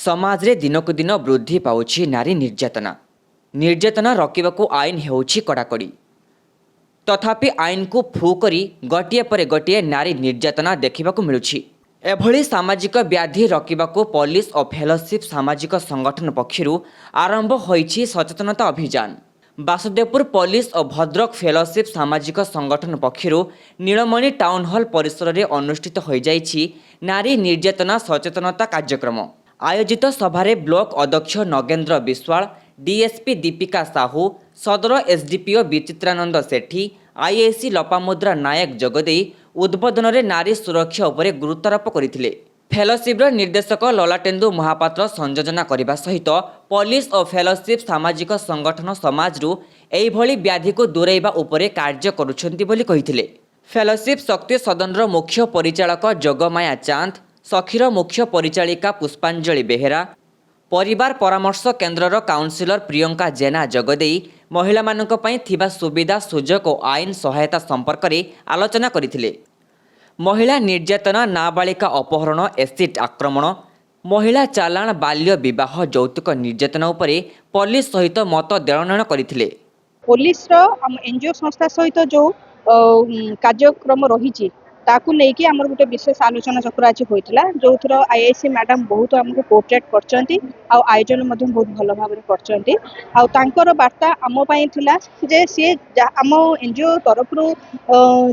समाज रे दिनकु दिन वृद्धि पाउछि नारी निर्यातना। निर्यातना रोकबाकू आईन हेउछि कड़ाकड़ी। तथापि आईन को फू करी गोटिए पर गोटिए नारी निर्यातना देखिबाकू मिलुछि। एभली सामाजिक व्याधि रोकबाकू पुलिस और फेलोशिप सामाजिक संगठन पक्षरु आरंभ होइछि सचेतनता अभियान। बासुदेवपुर पुलिस और भद्रक फेलोशिप सामाजिक संगठन पक्षरु नीलमणि टाउन हॉल परिसर में अनुष्ठित हो जाइछि नारी निर्यातना सचेतनता कार्यक्रम। आयोजित सभारे ब्लॉक अध्यक्ष नगेंद्र विश्वाल, डीएसपी दीपिका साहू, सदर एसडीपीओ विचित्रानंद सेठी, आईएसी लोपामुद्रा नायक जोगदे उद्बोधन में नारी सुरक्षा उपरे गुरुत्वारोप करथिले। फेलोशिप निर्देशक ललाटेन्दु महापात्र संयोजना करने सहित पुलिस और फेलोशिप सामाजिक संगठन समाजरू एभली व्याधि को दूरेबा उपरे कार्य करुछंती बोली कहिथिले। फेलोशिप शक्ति सदनर मुख्य परिचालक जोगमाया चांद, सखीर मुख्य परिचालिका पुष्पांजलि बेहेरा, परिवार परामर्श केन्द्रर काउंसिलर प्रियंका जेना जोगदे महिला मानक पई थिबा सुविधा सुजोग और आईन सहायता संपर्क में आलोचना करथिले। महिला निर्यातना, नाबालिका अपहरण, एसिड आक्रमण, महिला चालाण, बाल्य विवाह, यौतुक निर्यातना उपरे पुलिस सहित मत देणनेण करथिले। पुलिस एनजीओ संस्था सहित जो कार्यक्रम रही ताकू लेकिन आमर गोटे विशेष आलोचना चक्र आज होता जो थर आईआईसी मैडम बहुत आमको कोऑपरेट करचंती आ आयोजन मध्ये बहुत भल भाव करचंती आ तांकर वार्ता आम पई थिला जे सी आम एनजीओ तरफ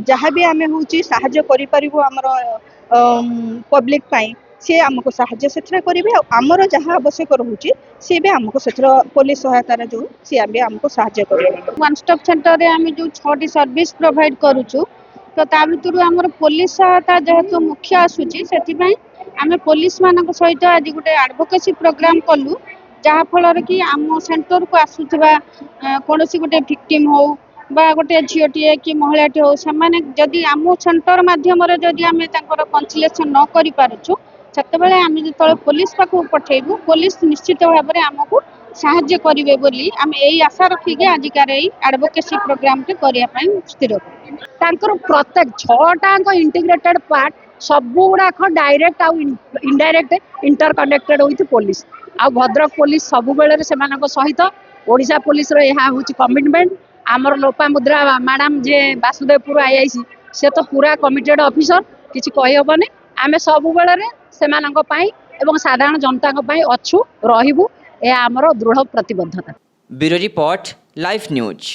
जहाँ भी आम होची सहाय्य करि परिबो आमर पब्लिक पई सी आमको सहाय्य सेथरा करिवे आमर जहाँ आवश्यक रहुची सी भी आमको सेथरा पुलिस सहायता जो सी भी आमको सहाय्य करिवे। वन स्टॉप सेंटर रे आम जो 6टी सर्विस प्रोवाइड करूछु तो ता भितर आमर पुलिस सहायता जेहेतु मुख्य आसूची से आम पुलिस मान सहित आज गोटे एडवोकेसी प्रोग्राम कलु जहाँ फल कि आम सेंटर को आसुवा कौन गोटे विक्टिम हो बा गोटे झीटे कि महिलाटे हो से जदि आम सेंटर मध्यम जदि आम कनसिलेसन न कर पारुछु सेतेबेले आम जो पुलिस पाखु पठेबू पुलिस निश्चित भाव में आमको साहाय्य करेंगे बोली आम यही आशा रखिके आजिकार एडवोकेसी प्रोग्राम स्थिर कर प्रत्येक 6टा इंटीग्रेटेड पार्ट सब गुड़ाक डायरेक्ट आउ इनडायरेक्ट इंटरकनेक्टेड विथ पुलिस आ भद्रक पुलिस सब बेले से सहित ओडिशा पुलिस कमिटमेंट आमर लोपामुद्रा मैडम जे बासुदेवपुर आईआईसी से तो पूरा कमिटेड ऑफिसर किसी कहीहबनी आम सब बेले से साधारण जनता अच्छू रही यह आमर दृढ़ प्रतिबद्धता। Bureau report, life news.